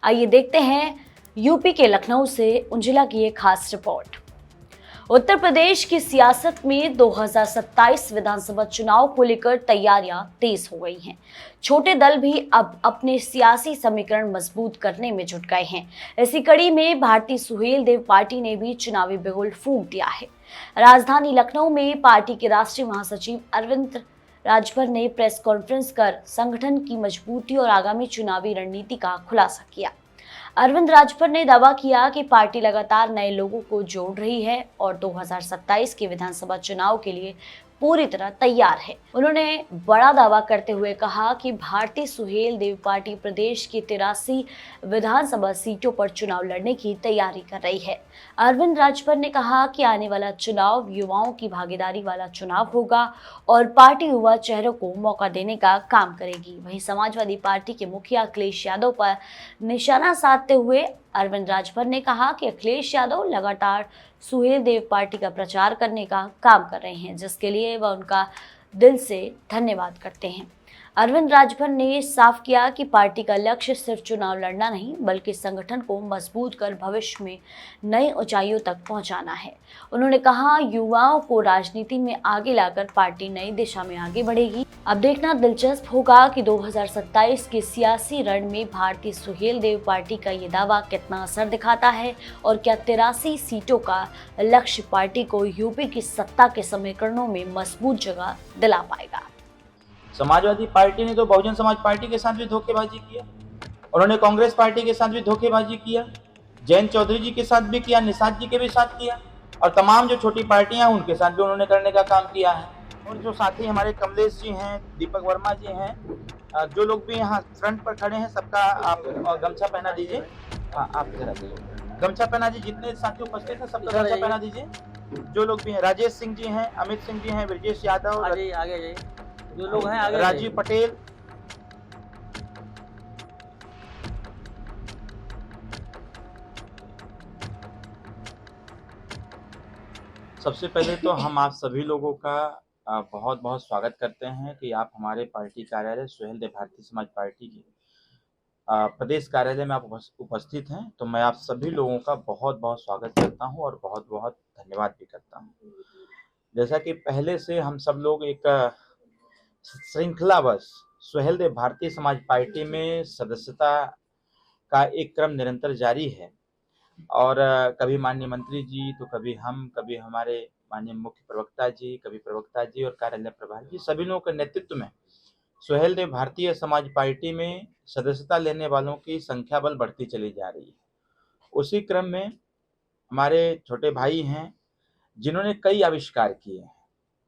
आइए देखते हैं यूपी के लखनऊ से उंजिला की एक खास रिपोर्ट। उत्तर प्रदेश की सियासत में 2027 विधानसभा चुनाव को लेकर तैयारियां तेज हो गई हैं। छोटे दल भी अब अपने सियासी समीकरण मजबूत करने में जुट गए हैं। इसी कड़ी में भारतीय सुहेल देव पार्टी ने भी चुनावी बिगुल फूंक दिया है। राजधानी लखनऊ में पार्टी के राष्ट्रीय महासचिव अरविंद राजभर ने प्रेस कॉन्फ्रेंस कर संगठन की मजबूती और आगामी चुनावी रणनीति का खुलासा किया। अरविंद राजभर ने दावा किया कि पार्टी लगातार नए लोगों को जोड़ रही है और 2027 के विधानसभा चुनाव के लिए पूरी तरह तैयार है। उन्होंने बड़ा दावा करते हुए कहा कि भारतीय सुहेल देव पार्टी प्रदेश की 83 विधानसभा सीटों पर चुनाव लड़ने की तैयारी कर रही है। अरविंद राजभर ने कहा कि आने वाला चुनाव युवाओं की भागीदारी वाला चुनाव होगा और पार्टी युवा चेहरों को मौका देने का काम करेगी। वहीं समाजवादी पार्टी के मुखिया अखिलेश यादव पर निशाना साधते हुए अरविंद राजभर ने कहा कि अखिलेश यादव लगातार सुहेल देव पार्टी का प्रचार करने का काम कर रहे हैं, जिसके लिए वह उनका दिल से धन्यवाद करते हैं। अरविंद राजभर ने साफ किया कि पार्टी का लक्ष्य सिर्फ चुनाव लड़ना नहीं बल्कि संगठन को मजबूत कर भविष्य में नई ऊंचाइयों तक पहुंचाना है। उन्होंने कहा, युवाओं को राजनीति में आगे लाकर पार्टी नई दिशा में आगे बढ़ेगी। अब देखना दिलचस्प होगा कि 2027 के सियासी रण में भारतीय सुहेल देव पार्टी का ये दावा कितना असर दिखाता है और क्या 83 सीटों का लक्ष्य पार्टी को यूपी की सत्ता के समीकरणों में मजबूत जगह दिला पाएगा। समाजवादी पार्टी ने तो बहुजन समाज पार्टी के साथ भी धोखेबाजी किया, उन्होंने कांग्रेस पार्टी के साथ भी धोखेबाजी किया, जयंत चौधरी जी के साथ भी किया, निषाद जी के भी साथ किया और तमाम जो छोटी पार्टियां हैं उनके साथ भी उन्होंने करने का काम किया है। और जो साथी हमारे कमलेश जी हैं, दीपक वर्मा जी हैं, जो लोग भी यहाँ फ्रंट पर खड़े हैं, सबका आप गमछा पहना दीजिए। आप जरा गमछा पहना दीजिए, जितने साथी उपस्थित हैं सबका गमछा पहना दीजिए। जो लोग भी हैं, राजेश सिंह जी हैं, अमित सिंह जी हैं, ब्रजेश यादव, आगे जो लोग हैं आगे, राजीव पटेल, सबसे पहले तो हम आप सभी लोगों का बहुत बहुत स्वागत करते हैं कि आप हमारे पार्टी कार्यालय सुहेल देव भारतीय समाज पार्टी के प्रदेश कार्यालय में आप उपस्थित हैं। तो मैं आप सभी लोगों का बहुत बहुत स्वागत करता हूं और बहुत बहुत धन्यवाद भी करता हूं। जैसा कि पहले से हम सब लोग एक श्रृंखलावश सुहेल देव भारतीय समाज पार्टी में सदस्यता का एक क्रम निरंतर जारी है और कभी माननीय मंत्री जी तो कभी हम, कभी हमारे माननीय मुख्य प्रवक्ता जी, कभी प्रवक्ता जी और कार्यालय प्रभारी जी, सभी लोगों के नेतृत्व में सुहेल देव भारतीय समाज पार्टी में सदस्यता लेने वालों की संख्या बल बढ़ती चली जा रही है। उसी क्रम में हमारे छोटे भाई हैं जिन्होंने कई आविष्कार किए हैं,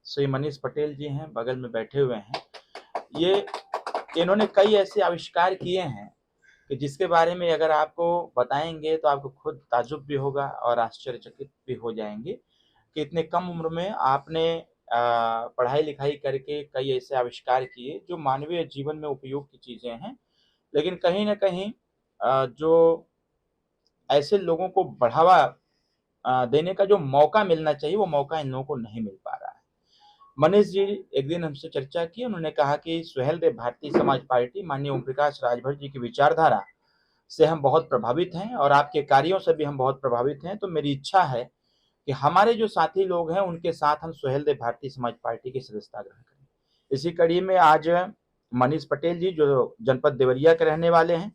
श्री मनीष पटेल जी हैं, बगल में बैठे हुए हैं। इन्होंने कई ऐसे आविष्कार किए हैं कि जिसके बारे में अगर आपको बताएंगे तो आपको खुद ताज्जुब भी होगा और आश्चर्यचकित भी हो जाएंगे कि इतने कम उम्र में आपने पढ़ाई लिखाई करके कई ऐसे आविष्कार किए जो मानवीय जीवन में उपयोग की चीज़ें हैं, लेकिन कहीं ना कहीं जो ऐसे लोगों को बढ़ावा देने का जो मौका मिलना चाहिए वो मौका इन लोगों को नहीं मिल पा रहा है। मनीष जी एक दिन हमसे चर्चा की, उन्होंने कहा कि सुहेल देव भारतीय समाज पार्टी माननीय ओम प्रकाश राजभर जी की विचारधारा से हम बहुत प्रभावित हैं और आपके कार्यों से भी हम बहुत प्रभावित हैं। तो मेरी इच्छा है कि हमारे जो साथी लोग हैं उनके साथ हम सुहेल देव भारतीय समाज पार्टी की सदस्यता ग्रहण करें। इसी कड़ी में आज मनीष पटेल जी जो जनपद देवरिया के रहने वाले हैं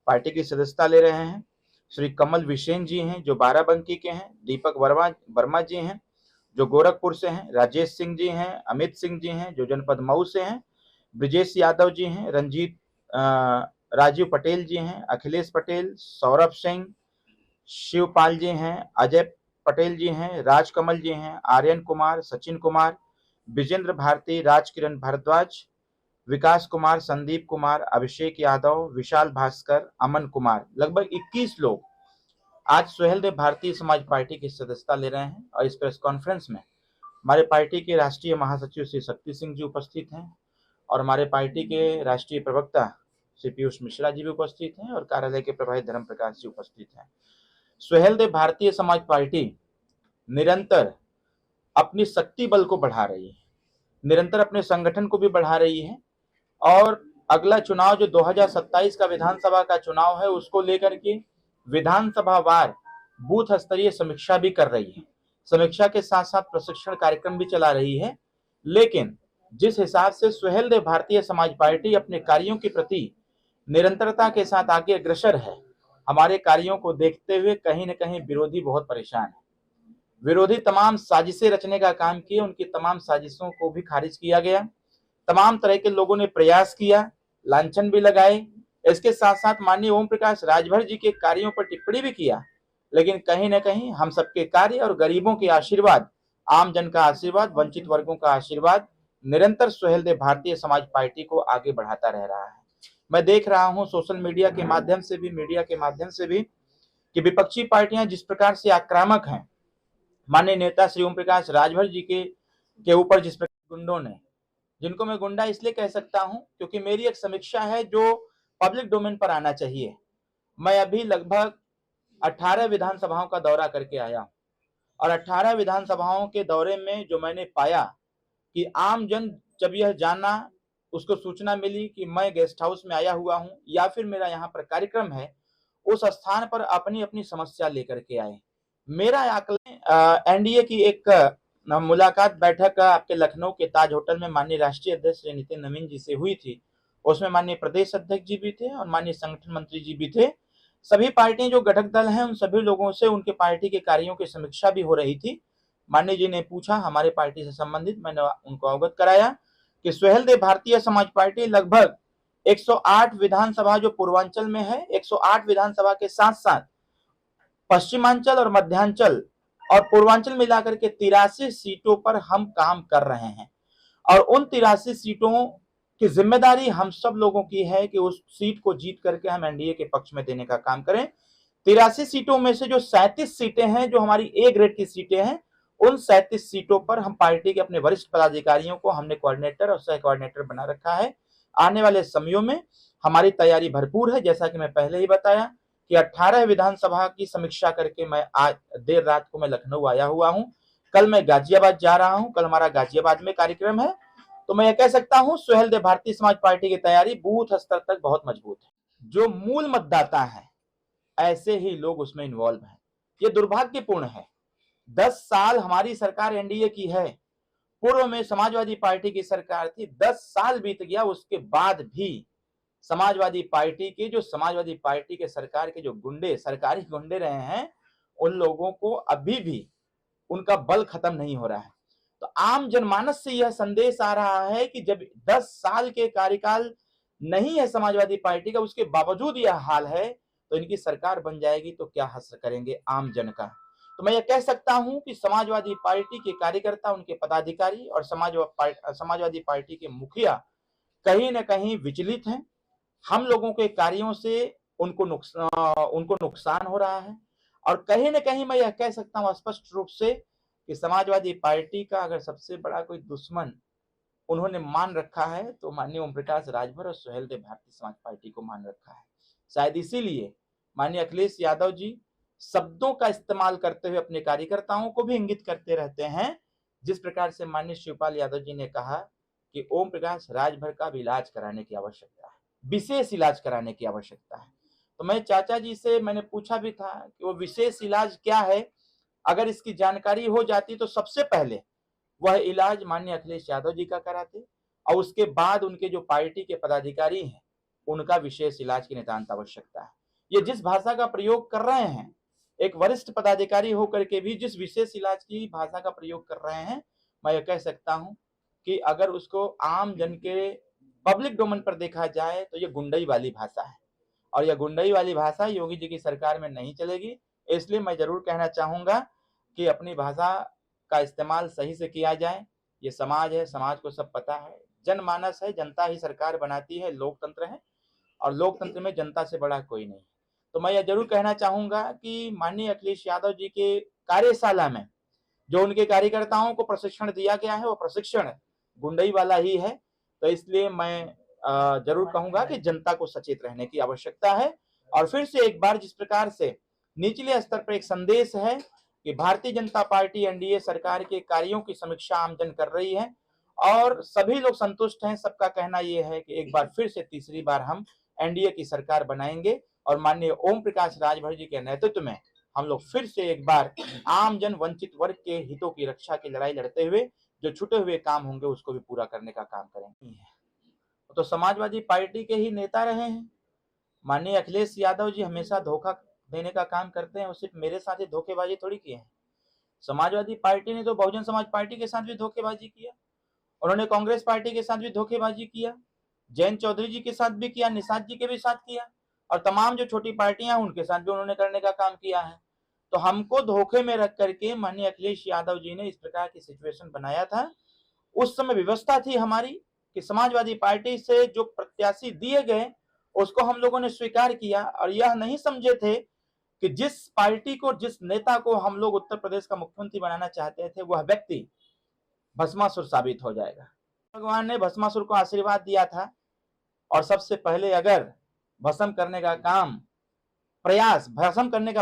पार्टी की सदस्यता ले रहे हैं, श्री कमल विशेन जी हैं जो बाराबंकी के हैं, दीपक वर्मा जी हैं जो गोरखपुर से हैं, राजेश सिंह जी हैं, अमित सिंह जी हैं जो जनपद मऊ से हैं, ब्रजेश यादव जी हैं, राजीव पटेल जी हैं, अखिलेश पटेल, सौरभ सिंह, शिवपाल जी हैं, अजय पटेल जी हैं, राजकमल जी हैं, आर्यन कुमार, सचिन कुमार, विजेंद्र भारती, राजकिरण भारद्वाज, विकास कुमार, संदीप कुमार, अभिषेक यादव, विशाल भास्कर, अमन कुमार, लगभग 21 लोग आज सुहेल देव भारतीय समाज पार्टी की सदस्यता ले रहे हैं। और इस प्रेस कॉन्फ्रेंस में हमारे पार्टी के राष्ट्रीय महासचिव श्री शक्ति सिंह जी उपस्थित हैं और हमारे पार्टी के राष्ट्रीय प्रवक्ता श्री पीयूष मिश्रा जी भी उपस्थित हैं और कार्यालय के प्रभारी धर्म प्रकाश जी उपस्थित हैं। सुहेल देव भारतीय समाज पार्टी निरंतर अपनी शक्ति बल को बढ़ा रही है, निरंतर अपने संगठन को भी बढ़ा रही है और अगला चुनाव जो 2027 का विधानसभा का चुनाव है उसको लेकर के विधानसभा वार बूथ स्तरीय समीक्षा भी कर रही है। समीक्षा के साथ साथ प्रशिक्षण कार्यक्रम भी चला रही है। लेकिन जिस हिसाब से सुहेलदेव भारतीय समाज पार्टी अपने कार्यों के प्रति निरंतरता के साथ आगे अग्रसर है, हमारे कार्यों को देखते हुए कहीं न कहीं विरोधी बहुत परेशान है। विरोधी तमाम साजिशें रचने का काम किए, उनकी तमाम साजिशों को भी खारिज किया गया। तमाम तरह के लोगों ने प्रयास किया, लांछन भी लगाए। इसके साथ साथ माननीय ओम प्रकाश राजभर जी के कार्यों पर टिप्पणी भी किया। लेकिन कहीं न कहीं हम सबके कार्य और गरीबों के आशीर्वाद, आम जन का आशीर्वाद, वंचित वर्गों का आशीर्वाद निरंतर सुहेलदेव भारतीय समाज पार्टी को आगे बढ़ाता रह रहा है। मैं देख रहा हूं सोशल मीडिया के माध्यम से भी, मीडिया के माध्यम से भी, कि विपक्षी पार्टियां जिस प्रकार से आक्रामक हैं माननीय नेता श्री ओम प्रकाश राजभर जी के ऊपर, जिस प्रकार गुंडों ने, जिनको मैं गुंडा इसलिए कह सकता हूं क्योंकि मेरी एक समीक्षा है जो पब्लिक डोमेन पर आना चाहिए। मैं अभी लगभग 18 विधानसभाओं का दौरा करके आया हूं और 18 विधानसभाओं के दौरे में जो मैंने पाया कि आम जन जब यह जाना, उसको सूचना मिली कि मैं गेस्ट हाउस में आया हुआ हूं या फिर मेरा यहाँ पर कार्यक्रम है, उस स्थान पर अपनी अपनी समस्या लेकर के आए। मेरा आकलन एनडीए की एक मुलाकात बैठक आपके लखनऊ के ताज होटल में माननीय राष्ट्रीय अध्यक्ष श्री नितिन नवीन जी से हुई थी। उसमें माननीय प्रदेश अध्यक्ष जी भी थे और माननीय संगठन मंत्री जी भी थे। सभी पार्टियां जो घटक दल हैं उन सभी लोगों से उनके पार्टी के कार्यों की समीक्षा भी हो रही थी। माननीय जी ने पूछा हमारे पार्टी से संबंधित, मैंने उनको अवगत कराया कि सुहेलदेव भारतीय समाज पार्टी लगभग 108 विधानसभा जो पूर्वांचल में है, 108 विधानसभा के साथ साथ पश्चिमांचल और मध्यांचल और पूर्वांचल मिलाकर के 83 सीटों पर हम काम कर रहे हैं और उन 83 सीटों की जिम्मेदारी हम सब लोगों की है कि उस सीट को जीत करके हम एनडीए के पक्ष में देने का काम करें। 83 सीटों में से जो 37 सीटें हैं जो हमारी ए ग्रेड की सीटें हैं, उन 37 सीटों पर हम पार्टी के अपने वरिष्ठ पदाधिकारियों को हमने कोऑर्डिनेटर और सह कोऑर्डिनेटर बना रखा है। आने वाले समयों में हमारी तैयारी भरपूर है। जैसा कि मैं पहले ही बताया कि 18 विधानसभा की समीक्षा करके मैं आज देर रात को मैं लखनऊ आया हुआ हूं। कल मैं गाजियाबाद जा रहा हूं, कल हमारा गाजियाबाद में कार्यक्रम है। तो मैं ये कह सकता हूं सुहेलदेव भारतीय समाज पार्टी की तैयारी बूथ स्तर तक बहुत मजबूत है। जो मूल मतदाता है ऐसे ही लोग उसमें इन्वॉल्व हैं। ये दुर्भाग्यपूर्ण है। 10 साल हमारी सरकार एनडीए की है, पूर्व में समाजवादी पार्टी की सरकार थी, 10 साल बीत गया, उसके बाद भी समाजवादी पार्टी के सरकार के जो गुंडे, सरकारी गुंडे रहे हैं, उन लोगों को अभी भी उनका बल खत्म नहीं हो रहा है। तो आम जनमानस से यह संदेश आ रहा है कि जब 10 साल के कार्यकाल नहीं है समाजवादी पार्टी का, उसके बावजूद यह हाल है, तो इनकी सरकार बन जाएगी तो क्या हश्र करेंगे आम जन का। तो मैं यह कह सकता हूं कि समाजवादी पार्टी के कार्यकर्ता, उनके पदाधिकारी और समाजवादी पार्टी के मुखिया कहीं न कहीं विचलित हैं। हम लोगों के कार्यों से उनको नुकसान हो रहा है और कहीं न कहीं मैं यह कह सकता हूं स्पष्ट रूप से कि समाजवादी पार्टी का अगर सबसे बड़ा कोई दुश्मन उन्होंने मान रखा है तो माननीय ओम प्रकाश राजभर और सुहेलदेव भारतीय समाज पार्टी को मान रखा है। शायद इसीलिए माननीय अखिलेश यादव जी शब्दों का इस्तेमाल करते हुए अपने कार्यकर्ताओं को भी इंगित करते रहते हैं। जिस प्रकार से माननीय शिवपाल यादव जी ने कहा कि ओम प्रकाश राजभर का भी इलाज कराने की आवश्यकता है, विशेष इलाज कराने की आवश्यकता है। तो मैं चाचा जी से मैंने पूछा भी था कि वो विशेष इलाज क्या है। अगर इसकी जानकारी हो जाती तो सबसे पहले वह इलाज माननीय अखिलेश यादव जी का कराते और उसके बाद उनके जो पार्टी के पदाधिकारी हैं उनका विशेष इलाज की नितांत आवश्यकता है। ये जिस भाषा का प्रयोग कर रहे हैं, एक वरिष्ठ पदाधिकारी होकर के भी जिस विशेष इलाज की भाषा का प्रयोग कर रहे हैं, मैं ये कह सकता हूं कि अगर उसको आम जन के पब्लिक डोमेन पर देखा जाए तो ये गुंडई वाली भाषा है और यह गुंडई वाली भाषा योगी जी की सरकार में नहीं चलेगी। इसलिए मैं जरूर कहना चाहूंगा कि अपनी भाषा का इस्तेमाल सही से किया जाए। ये समाज है, समाज को सब पता है, जनमानस है, जनता ही सरकार बनाती है, लोकतंत्र है और लोकतंत्र में जनता से बड़ा कोई नहीं। तो मैं यह जरूर कहना चाहूंगा कि माननीय अखिलेश यादव जी के कार्यशाला में जो उनके कार्यकर्ताओं को प्रशिक्षण दिया गया है वो प्रशिक्षण गुंडई वाला ही है। तो इसलिए मैं जरूर कहूंगा कि जनता को सचेत रहने की आवश्यकता है। और फिर से एक बार जिस प्रकार से निचले स्तर पर एक संदेश है कि भारतीय जनता पार्टी एनडीए सरकार के कार्यों की समीक्षा आमजन कर रही है और सभी लोग संतुष्ट हैं। सबका कहना यह है कि एक बार फिर से तीसरी बार हम एनडीए की सरकार बनाएंगे और माननीय ओम प्रकाश राजभर जी के नेतृत्व में हम लोग फिर से एक बार आम जन वंचित वर्ग के हितों की रक्षा की लड़ाई लड़ते हुए जो छूटे हुए काम होंगे उसको भी पूरा करने का काम करेंगे। तो समाजवादी पार्टी के ही नेता रहे हैं। माननीय अखिलेश यादव जी हमेशा धोखा देने का काम करते हैं और सिर्फ मेरे साथ ही धोखेबाजी थोड़ी की है। समाजवादी पार्टी ने तो बहुजन समाज पार्टी के साथ भी धोखेबाजी किया, उन्होंने कांग्रेस पार्टी के साथ भी धोखेबाजी किया, जयंत चौधरी जी के साथ भी किया, निषाद जी के भी साथ किया और तमाम जो छोटी पार्टियां हैं उनके साथ भी उन्होंने करने का काम किया है। तो हमको धोखे में रख करके माननीय अखिलेश यादव जी ने इस प्रकार की सिचुएशन बनाया था। उस समय व्यवस्था थी हमारी कि समाजवादी पार्टी से जो प्रत्याशी दिए गए उसको हम लोगों ने स्वीकार किया और यह नहीं समझे थे कि जिस पार्टी को, जिस नेता को हम लोग उत्तर प्रदेश का मुख्यमंत्री बनाना चाहते थे वह व्यक्ति भस्मासुर साबित हो जाएगा। भगवान ने भस्मासुर को आशीर्वाद दिया था और सबसे पहले अगर भस्म करने का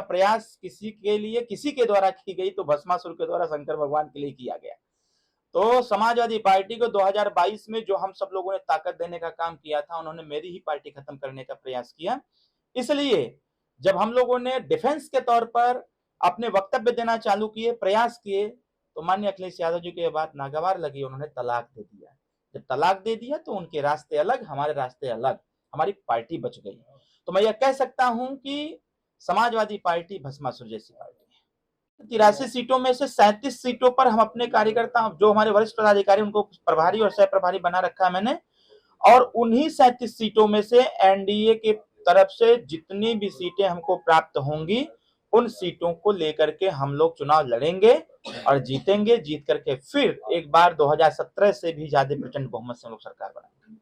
प्रयास किसी के द्वारा की गई तो भस्मासुर के द्वारा शंकर भगवान के लिए किया गया। तो समाजवादी पार्टी को 2022 में जो हम सब लोगों ने ताकत देने का काम किया था, उन्होंने मेरी ही पार्टी खत्म करने का प्रयास किया। इसलिए जब हम लोगों ने डिफेंस के तौर पर अपने वक्तव्य देना चालू किए, प्रयास किए, तो माननीय अखिलेश यादव जी को यह बात नागवार लगी, उन्होंने तलाक दे दिया। जब तलाक दे दिया तो उनके रास्ते अलग, हमारे रास्ते अलग, हमारी पार्टी बच गई। तो मैं यह कह सकता हूं कि समाजवादी पार्टी भस्मासुर जैसी पार्टी है। 83 सीटों में से 37 सीटों पर हम अपने कार्यकर्ता, जो हमारे वरिष्ठ पदाधिकारी, उनको प्रभारी और सह प्रभारी बना रखा है मैंने, और उन्हीं 37 सीटों में से एनडीए के तरफ से जितनी भी सीटें हमको प्राप्त होंगी उन सीटों को लेकर के हम लोग चुनाव लड़ेंगे और जीतेंगे। जीत करके फिर एक बार 2017 से भी ज्यादा प्रचंड बहुमत से हम लोग सरकार बनाएंगे।